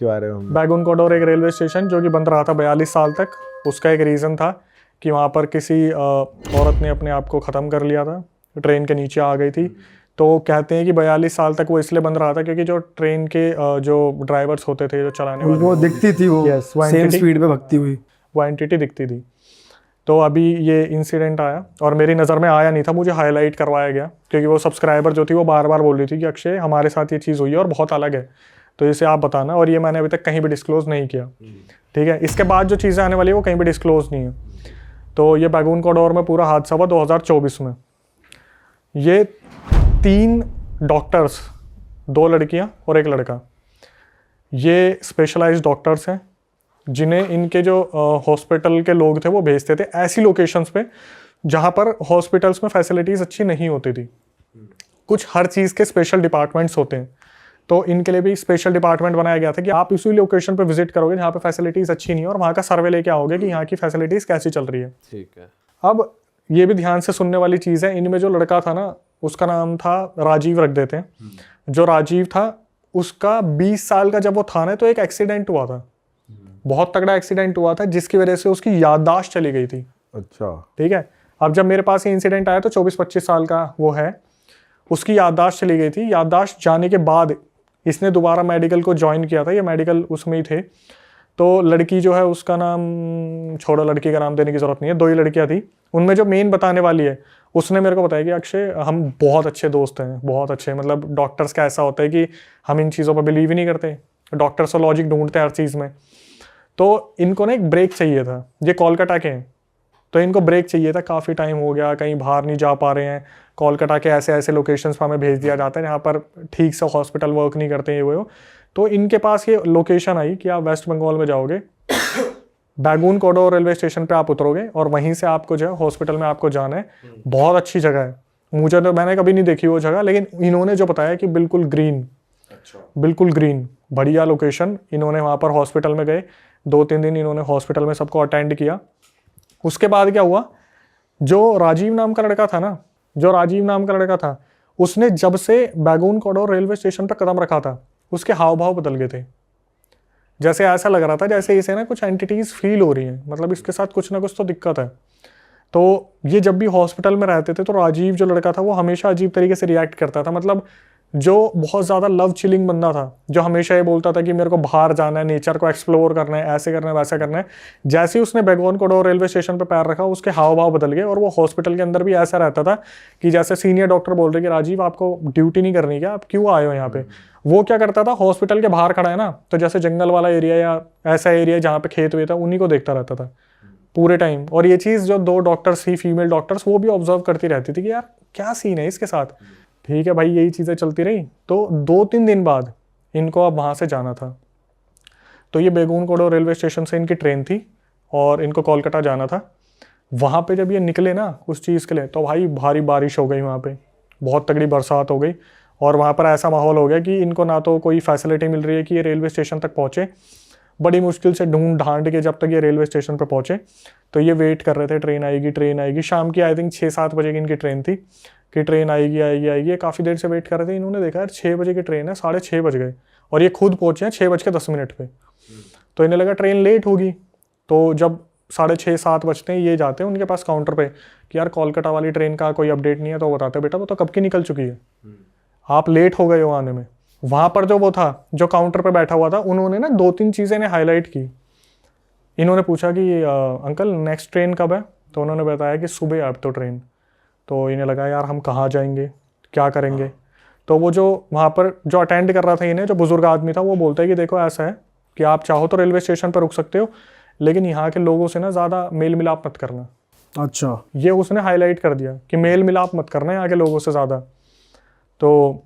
के बारे में। बैगुन कोडोर एक रेलवे स्टेशन जो कि बंद रहा था 42 साल तक। उसका एक रीज़न था कि वहाँ पर किसी औरत ने अपने आप को ख़त्म कर लिया था, ट्रेन के नीचे आ गई थी। तो कहते हैं कि 42 साल तक वो इसलिए बंद रहा था क्योंकि जो ट्रेन के जो ड्राइवर्स होते थे, जो चलाने वाले, उनको दिखती थी वो सेम स्पीड पे भगती हुई, वो एंटिटी दिखती थी। तो अभी ये इंसिडेंट आया और मेरी नज़र में आया नहीं था, मुझे हाईलाइट करवाया गया क्योंकि वो सब्सक्राइबर जो थी वो बार बार बोल रही थी कि अक्षय हमारे साथ ये चीज़ हुई है और बहुत अलग है, तो इसे आप बताना। और ये मैंने अभी तक कहीं भी डिस्क्लोज़ नहीं किया, ठीक है। इसके बाद जो चीज़ें आने वाली है वो कहीं भी डिस्क्लोज़ नहीं है। तो ये बैगुन कोडोर में पूरा हादसा हुआ 2024 में। ये 3 डॉक्टर्स, 2 लड़कियां और 1 लड़का, ये स्पेशलाइज्ड डॉक्टर्स हैं जिन्हें इनके जो हॉस्पिटल के लोग थे वो भेजते थे ऐसी लोकेशंस पे जहाँ पर हॉस्पिटल्स में फैसिलिटीज़ अच्छी नहीं होती थी। कुछ हर चीज़ के स्पेशल डिपार्टमेंट्स होते हैं, तो इनके लिए भी स्पेशल डिपार्टमेंट बनाया गया था कि आप इसी लोकेशन पे विजिट करोगे जहाँ पे फैसिलिटीज़ अच्छी नहीं है और वहाँ का सर्वे लेके आओगे कि यहाँ की फैसिलिटीज़ कैसी चल रही है। ठीक है। अब ये भी ध्यान से सुनने वाली चीज़ है, इनमें जो लड़का था ना उसका नाम था राजीव रख देते हैं। जो राजीव था उसका 20 साल का जब वो था ना तो एक एक्सीडेंट हुआ था, बहुत तगड़ा एक्सीडेंट हुआ था जिसकी वजह से उसकी याददाश्त चली गई थी। अच्छा, ठीक है। अब जब मेरे पास ये इंसिडेंट आया तो 24-25 साल का वो है, उसकी याददाश्त चली गई थी। याददाश्त जाने के बाद इसने दोबारा मेडिकल को ज्वाइन किया था, ये मेडिकल उसमें ही थे। तो लड़की जो है उसका नाम छोड़ो, लड़की का नाम देने की ज़रूरत नहीं है, 2 ही लड़कियां थी। उनमें जो मेन बताने वाली है उसने मेरे को बताया कि अक्षय हम बहुत अच्छे दोस्त हैं, बहुत अच्छे, मतलब डॉक्टर्स का ऐसा होता है कि हम इन चीज़ों पर बिलीव ही नहीं करते, डॉक्टर्स तो लॉजिक ढूंढते हैं हर चीज़ में। तो इनको ना एक ब्रेक चाहिए था, ये कोलकाता के हैं, तो इनको ब्रेक चाहिए था। काफ़ी टाइम हो गया, कहीं बाहर नहीं जा पा रहे हैं, कोलकाता के ऐसे ऐसे लोकेशंस पर हमें भेज दिया जाता है जहाँ पर ठीक से हॉस्पिटल वर्क नहीं करते हैं वो। तो इनके पास ये लोकेशन आई कि आप वेस्ट बंगाल में जाओगे, बैगुन कोडोर रेलवे स्टेशन पे आप उतरोगे और वहीं से आपको जो है हॉस्पिटल में आपको जाना है। बहुत अच्छी जगह है, मुझे तो मैंने कभी नहीं देखी वो जगह, लेकिन इन्होंने जो बताया कि बिल्कुल ग्रीन, बिल्कुल ग्रीन, बढ़िया लोकेशन। इन्होंने वहाँ पर हॉस्पिटल में गए, 2-3 दिन इन्होंने हॉस्पिटल में सबको अटेंड किया। उसके बाद क्या हुआ, जो राजीव नाम का लड़का था ना, जो राजीव नाम का लड़का था, उसने जब से बैगुन कोडोर रेलवे स्टेशन पर कदम रखा था उसके हाव भाव बदल गए थे। जैसे ऐसा लग रहा था जैसे इसे ना कुछ एंटिटीज फील हो रही हैं, मतलब इसके साथ कुछ ना कुछ तो दिक्कत है। तो ये जब भी हॉस्पिटल में रहते थे तो राजीव जो लड़का था वो हमेशा अजीब तरीके से रिएक्ट करता था। मतलब जो बहुत ज़्यादा लव चिलिंग बंदा था, जो हमेशा ये बोलता था कि मेरे को बाहर जाना है, नेचर को एक्सप्लोर करना है, ऐसे करना है, वैसा करना है। जैसे ही उसने बैगुन कोडोर रेलवे स्टेशन पे पैर रखा उसके हाव भाव बदल गए और वो हॉस्पिटल के अंदर भी ऐसा रहता था कि जैसे सीनियर डॉक्टर बोल रहे कि राजीव आपको ड्यूटी नहीं करनी क्या, आप क्यों आए हो यहाँ पे। वो क्या करता था, हॉस्पिटल के बाहर खड़ा है ना, तो जैसे जंगल वाला एरिया या ऐसा एरिया जहाँ पे खेत हुए था उन्हीं को देखता रहता था पूरे टाइम। और ये चीज़ जो 2 डॉक्टर्स थी, फीमेल डॉक्टर्स, वो भी ऑब्जर्व करती रहती थी कि यार क्या सीन है इसके साथ। ठीक है भाई, यही चीज़ें चलती रही। तो 2-3 दिन बाद इनको अब वहाँ से जाना था। तो ये बैगुन कोडोर रेलवे स्टेशन से इनकी ट्रेन थी और इनको कोलकाता जाना था। वहाँ पे जब ये निकले ना उस चीज़ के लिए, तो भाई भारी बारिश हो गई वहाँ पे, बहुत तगड़ी बरसात हो गई। और वहाँ पर ऐसा माहौल हो गया कि इनको ना तो कोई फैसिलिटी मिल रही है कि ये रेलवे स्टेशन तक पहुँचे। बड़ी मुश्किल से ढूंढ ढांड के जब तक ये रेलवे स्टेशन पर पहुँचे तो ये वेट कर रहे थे, ट्रेन आएगी, ट्रेन आएगी। शाम की आई थिंक 6-7 बजे की इनकी ट्रेन थी कि ट्रेन आएगी आएगी आएगी। काफ़ी देर से वेट कर रहे थे। इन्होंने देखा यार 6 बजे की ट्रेन है, 6:30 बज गए और ये खुद पहुँचे हैं 6:10 पे। तो इन्हें लगा ट्रेन लेट होगी। तो जब 6:30-7 बजते हैं ये जाते हैं उनके पास काउंटर पे कि यार कोलकाता वाली ट्रेन का कोई अपडेट नहीं है। तो बताते बेटा वो तो कब की निकल चुकी है, आप लेट हो गए हो आने में। वहाँ पर जो वो था जो काउंटर पे बैठा हुआ था, उन्होंने ना 2-3 चीज़ें ने हाईलाइट की। इन्होंने पूछा कि अंकल नेक्स्ट ट्रेन कब है, तो उन्होंने बताया कि सुबह है अब तो ट्रेन। तो इन्हें लगा यार हम कहाँ जाएंगे, क्या करेंगे। तो वो जो वहाँ पर जो अटेंड कर रहा था इन्हें, जो बुजुर्ग आदमी था, वो बोलता है कि देखो ऐसा है कि आप चाहो तो रेलवे स्टेशन पर रुक सकते हो, लेकिन यहाँ के लोगों से ना ज़्यादा मेल मिलाप मत करना। अच्छा, ये उसने हाईलाइट कर दिया कि मेल मिलाप मत करना यहाँ के लोगों से ज़्यादा। तो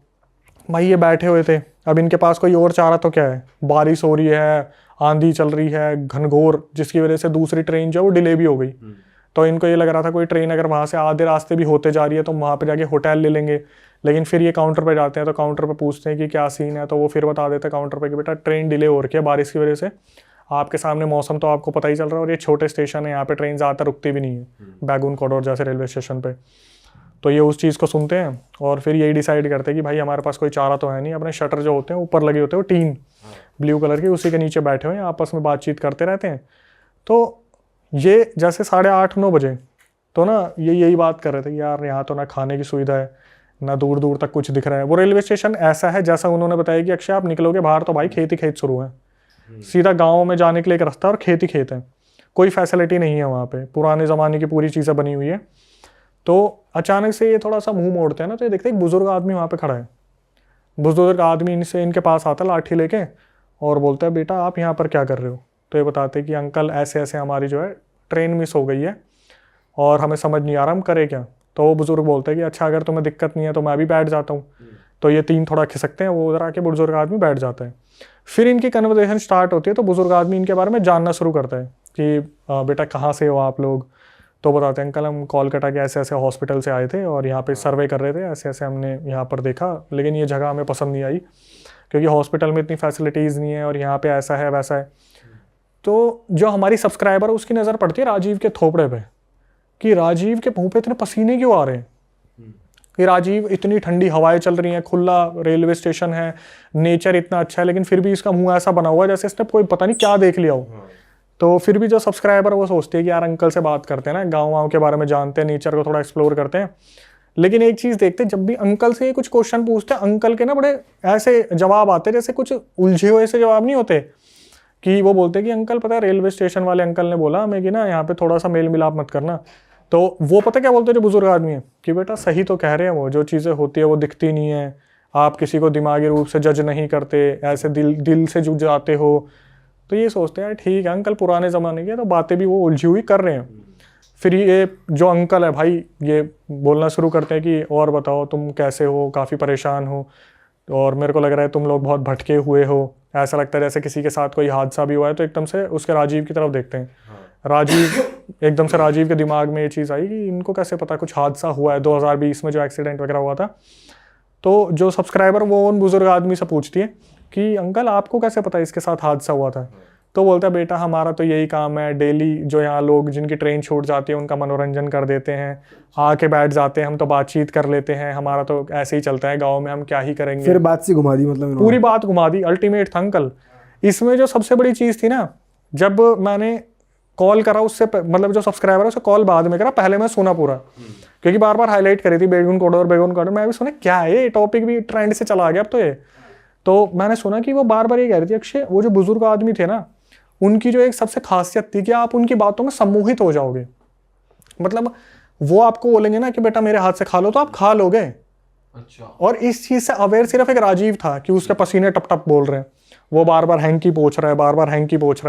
भाई ये बैठे हुए थे, अब इनके पास कोई और चारा तो क्या है, बारिश हो रही है, आंधी चल रही है घनघोर, जिसकी वजह से दूसरी ट्रेन जो है वो डिले भी हो गई। तो इनको ये लग रहा था कोई ट्रेन अगर वहाँ से आधे रास्ते भी होते जा रही है तो वहाँ पे जाके होटल ले लेंगे। लेकिन फिर ये काउंटर पे जाते हैं तो काउंटर पे पूछते हैं कि क्या सीन है, तो वो फिर बता देते हैं काउंटर पे कि बेटा ट्रेन डिले हो रही है बारिश की वजह से, आपके सामने मौसम तो आपको पता ही चल रहा है और ये छोटे स्टेशन है, यहाँ पे ट्रेन ज़्यादातर रुकती भी नहीं है बैगुन कोडोर जैसे रेलवे स्टेशन पे। तो ये उस चीज़ को सुनते हैं और फिर यही डिसाइड करते हैं कि भाई हमारे पास कोई चारा तो है नहीं, अपने शटर जो होते हैं ऊपर लगे होते हैं वो टीन ब्लू कलर की, उसी के नीचे बैठे हुए हैं, आपस में बातचीत करते रहते हैं। तो ये जैसे 8:30-9 बजे तो ना ये यही बात कर रहे थे, यार यहाँ तो ना खाने की सुविधा है, ना दूर दूर तक कुछ दिख रहा है। वो रेलवे स्टेशन ऐसा है जैसा उन्होंने बताया कि अक्षय आप निकलोगे बाहर तो भाई खेत ही खेत शुरू है, सीधा गाँव में जाने के लिए एक रास्ता और खेत ही खेत है, कोई फैसिलिटी नहीं है वहाँ पे, पुराने ज़माने की पूरी चीज़ें बनी हुई है। तो अचानक से ये थोड़ा सा मुंह मोड़ते हैं ना, तो ये देखते हैं एक बुजुर्ग आदमी वहाँ पे खड़ा है। बुजुर्ग आदमी इनके पास आता लाठी लेके और बोलता है, बेटा आप यहाँ पर क्या कर रहे हो? तो ये बताते हैं कि अंकल ऐसे ऐसे हमारी जो है ट्रेन मिस हो गई है और हमें समझ नहीं आ रहा हम करें क्या। तो वो बुजुर्ग बोलते हैं कि अच्छा अगर तुम्हें दिक्कत नहीं है तो मैं भी बैठ जाता हूँ। तो ये तीन थोड़ा खिसकते हैं, वो उधर आके बुजुर्ग आदमी बैठ जाता है। फिर इनकी कन्वर्सेशन स्टार्ट होती है, तो बुजुर्ग आदमी इनके बारे में जानना शुरू करता है कि बेटा कहाँ से हो आप लोग? तो बताते हैं अंकल हम कोलकाता के ऐसे ऐसे हॉस्पिटल से आए थे और यहाँ पे सर्वे कर रहे थे, ऐसे ऐसे हमने यहाँ पर देखा, लेकिन ये जगह हमें पसंद नहीं आई क्योंकि हॉस्पिटल में इतनी फैसिलिटीज़ नहीं है और यहाँ पे ऐसा है वैसा है। तो जो हमारी सब्सक्राइबर है उसकी नज़र पड़ती है राजीव के थोपड़े पे कि राजीव के मुंह पे इतने पसीने क्यों आ रहे हैं, कि राजीव इतनी ठंडी हवाएं चल रही हैं, खुला रेलवे स्टेशन है, नेचर इतना अच्छा है, लेकिन फिर भी इसका मुंह ऐसा बना हुआ है जैसे इसने कोई पता नहीं क्या देख लिया हो। तो फिर भी जो सब्सक्राइबर वो सोचते हैं कि यार अंकल से बात करते हैं ना, गाँव के बारे में जानते हैं, नेचर को थोड़ा एक्सप्लोर करते हैं। लेकिन एक चीज़ देखते हैं, जब भी अंकल से कुछ क्वेश्चन पूछते हैं, अंकल के ना बड़े ऐसे जवाब आते हैं जैसे कुछ उलझे हुए से जवाब नहीं होते, कि वो बोलते हैं कि अंकल पता है रेलवे स्टेशन वाले अंकल ने बोला हमें कि ना यहाँ पे थोड़ा सा मेल मिलाप मत करना। तो वो पता क्या बोलते हैं जो बुजुर्ग आदमी है कि बेटा सही तो कह रहे हैं, वो जो चीज़ें होती है वो दिखती नहीं है, आप किसी को दिमागी रूप से जज नहीं करते, ऐसे दिल से जुड़ जाते हो। तो ये सोचते हैं ठीक है अंकल पुराने ज़माने के, तो बातें भी वो उलझी हुई कर रहे हैं। फिर ये जो अंकल है भाई ये बोलना शुरू करते हैं कि और बताओ तुम कैसे हो, काफ़ी परेशान हो और मेरे को लग रहा है तुम लोग बहुत भटके हुए हो, ऐसा लगता है जैसे किसी के साथ कोई हादसा भी हुआ है। तो एकदम से उसके राजीव की तरफ देखते हैं। राजीव एकदम से राजीव के दिमाग में ये चीज़ आई कि इनको कैसे पता कुछ हादसा हुआ है 2020 में जो एक्सीडेंट वगैरह हुआ था। तो जो सब्सक्राइबर वो उन बुजुर्ग आदमी से पूछती है कि अंकल आपको कैसे पता इसके साथ हादसा हुआ था? तो बोलता है बेटा हमारा तो यही काम है, डेली जो यहाँ लोग जिनकी ट्रेन छूट जाती है उनका मनोरंजन कर देते हैं, आके बैठ जाते हैं, हम तो बातचीत कर लेते हैं, हमारा तो ऐसे ही चलता है गाँव में, हम क्या ही करेंगे। फिर बात सी घुमा दी, मतलब पूरी बात घुमा दी, अल्टीमेट था अंकल। इसमें जो सबसे बड़ी चीज़ थी ना, जब मैंने कॉल करा उससे मतलब जो सब्सक्राइबर है उससे कॉल बाद में करा, पहले मैं सुना पूरा क्योंकि बार बार हाईलाइट करी थी बेगुन कोडोर बेगुन कोडोर, मैं भी सुना क्या है ये टॉपिक भी ट्रेंड से चला गया अब तो ये। तो मैंने सुना कि वो बार बार ये कह रही थी अक्षय वो जो बुजुर्ग आदमी थे ना उनकी जो एक सबसे खासियत थी कि आप उनकी बातों में सम्मोहित हो जाओगे। मतलब वो आपको बोलेंगे ना कि बेटा मेरे हाथ से खा लो तो आप खा लोगे। अच्छा। और इस चीज से अवेयर सिर्फ एक राजीव था कि उसके पसीने टप टप बोल रहे हैं, वो बार बार हैंकी पोंछ रहा है, बार बार हैंकी पोंछ रहा है।